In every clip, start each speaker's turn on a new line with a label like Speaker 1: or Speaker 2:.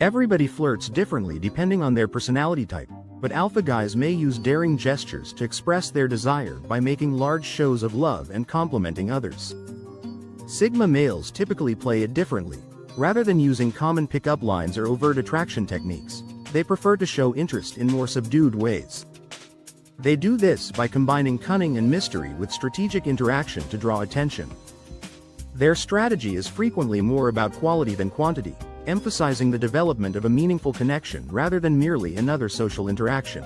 Speaker 1: Everybody flirts differently depending on their personality type, but alpha guys may use daring gestures to express their desire by making large shows of love and complimenting others. Sigma males typically play it differently. Rather than using common pickup lines or overt attraction techniques, they prefer to show interest in more subdued ways. They do this by combining cunning and mystery with strategic interaction to draw attention. Their strategy is frequently more about quality than quantity, emphasizing the development of a meaningful connection rather than merely another social interaction.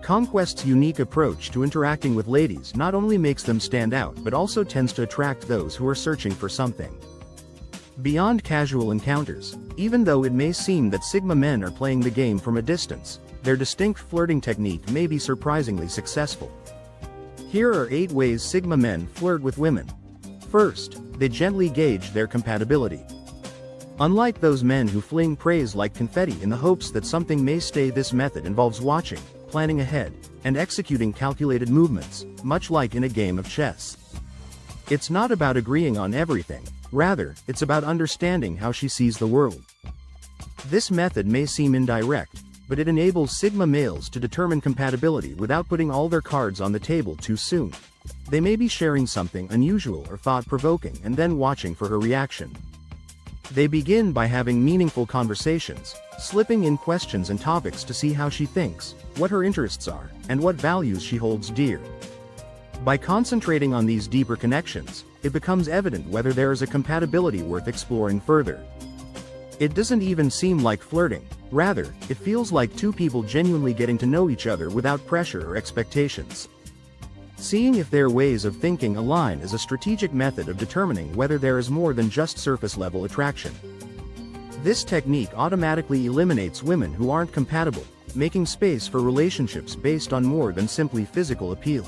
Speaker 1: Conquest's unique approach to interacting with ladies not only makes them stand out but also tends to attract those who are searching for something. Beyond casual encounters, even though it may seem that Sigma men are playing the game from a distance, their distinct flirting technique may be surprisingly successful. Here are 8 ways Sigma men flirt with women. First, they gently gauge their compatibility. Unlike those men who fling praise like confetti in the hopes that something may stay, this method involves watching, planning ahead, and executing calculated movements, much like in a game of chess. It's not about agreeing on everything, rather, it's about understanding how she sees the world. This method may seem indirect, but it enables Sigma males to determine compatibility without putting all their cards on the table too soon. They may be sharing something unusual or thought-provoking and then watching for her reaction. They begin by having meaningful conversations, slipping in questions and topics to see how she thinks, what her interests are, and what values she holds dear. By concentrating on these deeper connections, it becomes evident whether there is a compatibility worth exploring further. It doesn't even seem like flirting, rather, it feels like two people genuinely getting to know each other without pressure or expectations. Seeing if their ways of thinking align is a strategic method of determining whether there is more than just surface-level attraction. This technique automatically eliminates women who aren't compatible, making space for relationships based on more than simply physical appeal.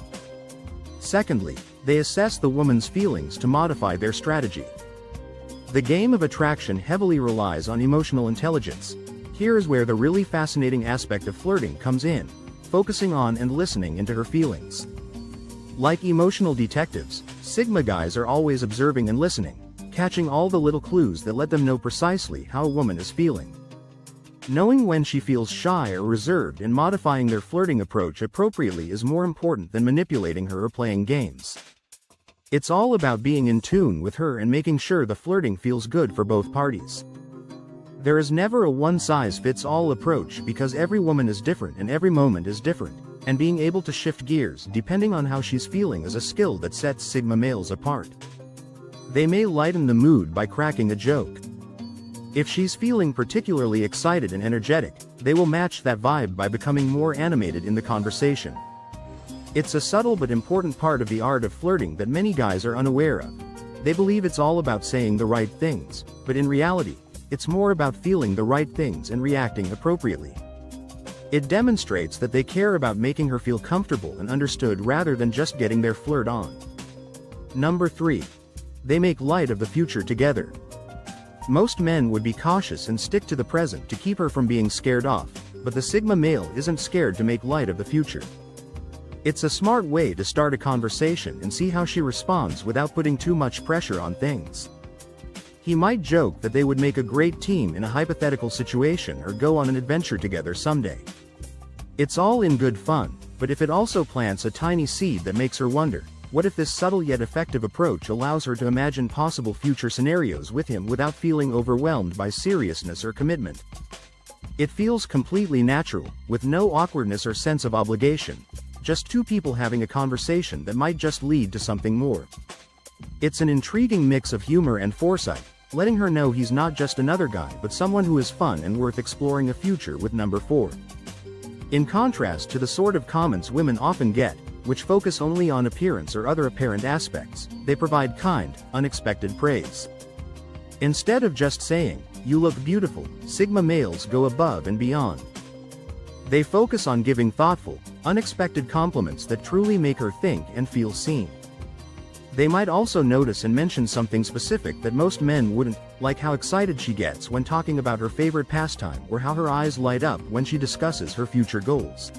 Speaker 1: Secondly, they assess the woman's feelings to modify their strategy. The game of attraction heavily relies on emotional intelligence. Here is where the really fascinating aspect of flirting comes in, focusing on and listening into her feelings. Like emotional detectives, Sigma guys are always observing and listening, catching all the little clues that let them know precisely how a woman is feeling. Knowing when she feels shy or reserved and modifying their flirting approach appropriately is more important than manipulating her or playing games. It's all about being in tune with her and making sure the flirting feels good for both parties. There is never a one-size-fits-all approach because every woman is different and every moment is different, and being able to shift gears depending on how she's feeling is a skill that sets Sigma males apart. They may lighten the mood by cracking a joke. If she's feeling particularly excited and energetic, they will match that vibe by becoming more animated in the conversation. It's a subtle but important part of the art of flirting that many guys are unaware of. They believe it's all about saying the right things, but in reality, it's more about feeling the right things and reacting appropriately. It demonstrates that they care about making her feel comfortable and understood rather than just getting their flirt on. Number 3. They make light of the future together. Most men would be cautious and stick to the present to keep her from being scared off, but the Sigma male isn't scared to make light of the future. It's a smart way to start a conversation and see how she responds without putting too much pressure on things. He might joke that they would make a great team in a hypothetical situation or go on an adventure together someday. It's all in good fun, but if it also plants a tiny seed that makes her wonder, what if this subtle yet effective approach allows her to imagine possible future scenarios with him without feeling overwhelmed by seriousness or commitment? It feels completely natural, with no awkwardness or sense of obligation, just two people having a conversation that might just lead to something more. It's an intriguing mix of humor and foresight, letting her know he's not just another guy but someone who is fun and worth exploring a future with. Number 4. In contrast to the sort of comments women often get, which focus only on appearance or other apparent aspects, they provide kind, unexpected praise. Instead of just saying, "You look beautiful," Sigma males go above and beyond. They focus on giving thoughtful, unexpected compliments that truly make her think and feel seen. They might also notice and mention something specific that most men wouldn't, like how excited she gets when talking about her favorite pastime or how her eyes light up when she discusses her future goals.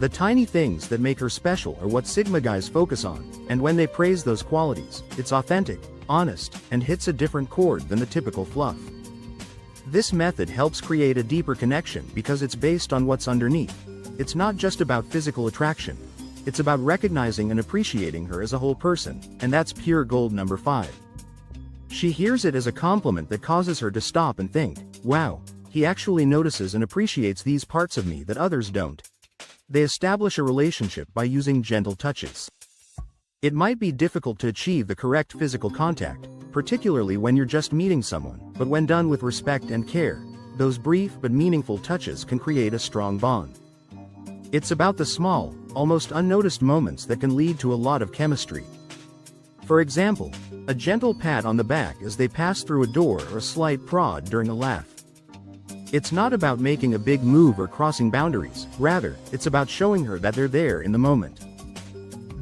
Speaker 1: The tiny things that make her special are what Sigma guys focus on, and when they praise those qualities, it's authentic, honest, and hits a different chord than the typical fluff. This method helps create a deeper connection because it's based on what's underneath. It's not just about physical attraction. It's about recognizing and appreciating her as a whole person, and that's pure gold. Number 5. She hears it as a compliment that causes her to stop and think, wow, he actually notices and appreciates these parts of me that others don't. They establish a relationship by using gentle touches. It might be difficult to achieve the correct physical contact, particularly when you're just meeting someone, but when done with respect and care, those brief but meaningful touches can create a strong bond. It's about the small, almost unnoticed moments that can lead to a lot of chemistry. For example, a gentle pat on the back as they pass through a door or a slight prod during a laugh. It's not about making a big move or crossing boundaries, rather, it's about showing her that they're there in the moment.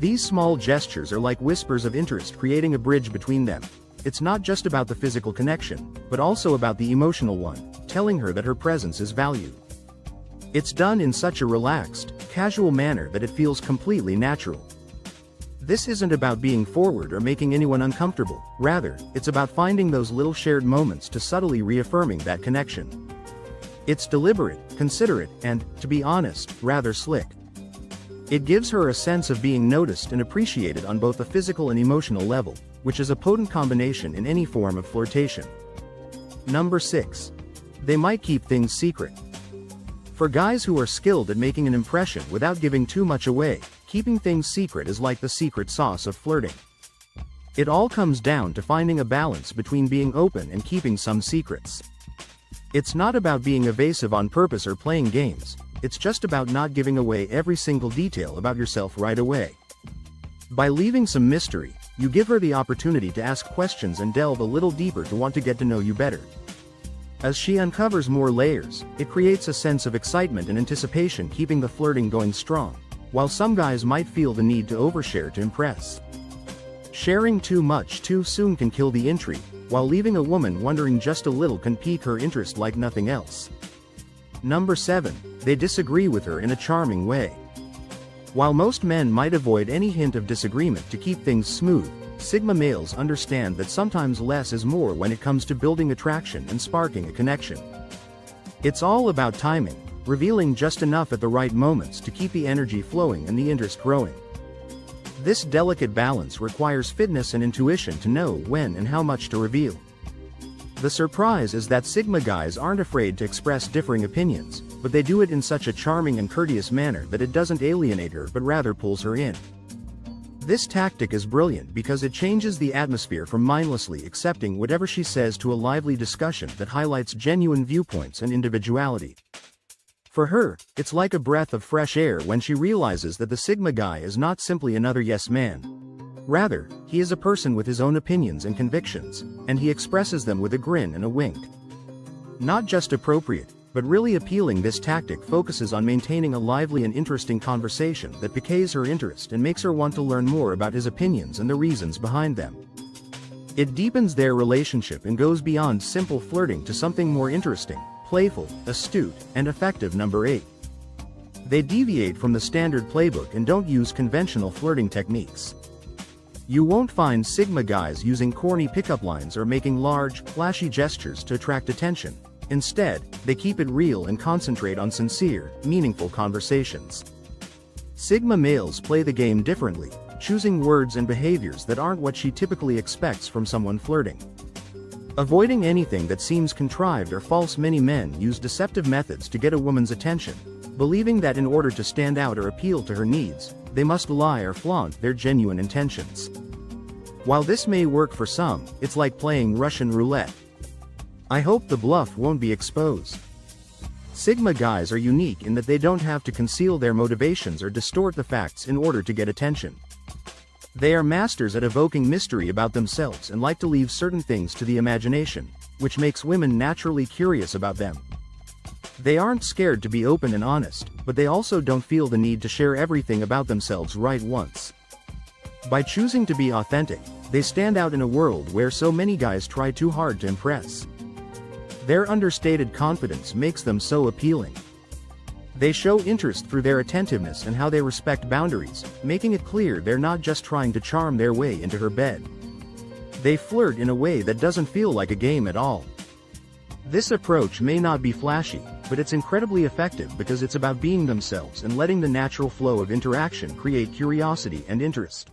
Speaker 1: These small gestures are like whispers of interest, creating a bridge between them. It's not just about the physical connection, but also about the emotional one, telling her that her presence is valued. It's done in such a relaxed, casual manner that it feels completely natural. This isn't about being forward or making anyone uncomfortable, rather, it's about finding those little shared moments to subtly reaffirming that connection. It's deliberate, considerate, and, to be honest, rather slick. It gives her a sense of being noticed and appreciated on both a physical and emotional level, which is a potent combination in any form of flirtation. Number 6. They might keep things secret. For guys who are skilled at making an impression without giving too much away, keeping things secret is like the secret sauce of flirting. It all comes down to finding a balance between being open and keeping some secrets. It's not about being evasive on purpose or playing games, it's just about not giving away every single detail about yourself right away. By leaving some mystery, you give her the opportunity to ask questions and delve a little deeper to want to get to know you better. As she uncovers more layers, it creates a sense of excitement and anticipation, keeping the flirting going strong, while some guys might feel the need to overshare to impress. Sharing too much too soon can kill the intrigue, while leaving a woman wondering just a little can pique her interest like nothing else. Number 7. They disagree with her in a charming way. While most men might avoid any hint of disagreement to keep things smooth, Sigma males understand that sometimes less is more when it comes to building attraction and sparking a connection. It's all about timing, revealing just enough at the right moments to keep the energy flowing and the interest growing. This delicate balance requires fitness and intuition to know when and how much to reveal. The surprise is that Sigma guys aren't afraid to express differing opinions, but they do it in such a charming and courteous manner that it doesn't alienate her but rather pulls her in. This tactic is brilliant because it changes the atmosphere from mindlessly accepting whatever she says to a lively discussion that highlights genuine viewpoints and individuality. For her, it's like a breath of fresh air when she realizes that the Sigma guy is not simply another yes man. Rather, he is a person with his own opinions and convictions, and he expresses them with a grin and a wink. Not just appropriate, but really appealing. This tactic focuses on maintaining a lively and interesting conversation that piques her interest and makes her want to learn more about his opinions and the reasons behind them. It deepens their relationship and goes beyond simple flirting to something more interesting, playful, astute, and effective. Number 8. They deviate from the standard playbook and don't use conventional flirting techniques. You won't find Sigma guys using corny pickup lines or making large, flashy gestures to attract attention. Instead, they keep it real and concentrate on sincere, meaningful conversations. Sigma males play the game differently, choosing words and behaviors that aren't what she typically expects from someone flirting. Avoiding anything that seems contrived or false, many men use deceptive methods to get a woman's attention, believing that in order to stand out or appeal to her needs, they must lie or flaunt their genuine intentions. While this may work for some, it's like playing Russian roulette. I hope the bluff won't be exposed. Sigma guys are unique in that they don't have to conceal their motivations or distort the facts in order to get attention. They are masters at evoking mystery about themselves and like to leave certain things to the imagination, which makes women naturally curious about them. They aren't scared to be open and honest, but they also don't feel the need to share everything about themselves right once. By choosing to be authentic, they stand out in a world where so many guys try too hard to impress. Their understated confidence makes them so appealing. They show interest through their attentiveness and how they respect boundaries, making it clear they're not just trying to charm their way into her bed. They flirt in a way that doesn't feel like a game at all. This approach may not be flashy, but it's incredibly effective because it's about being themselves and letting the natural flow of interaction create curiosity and interest.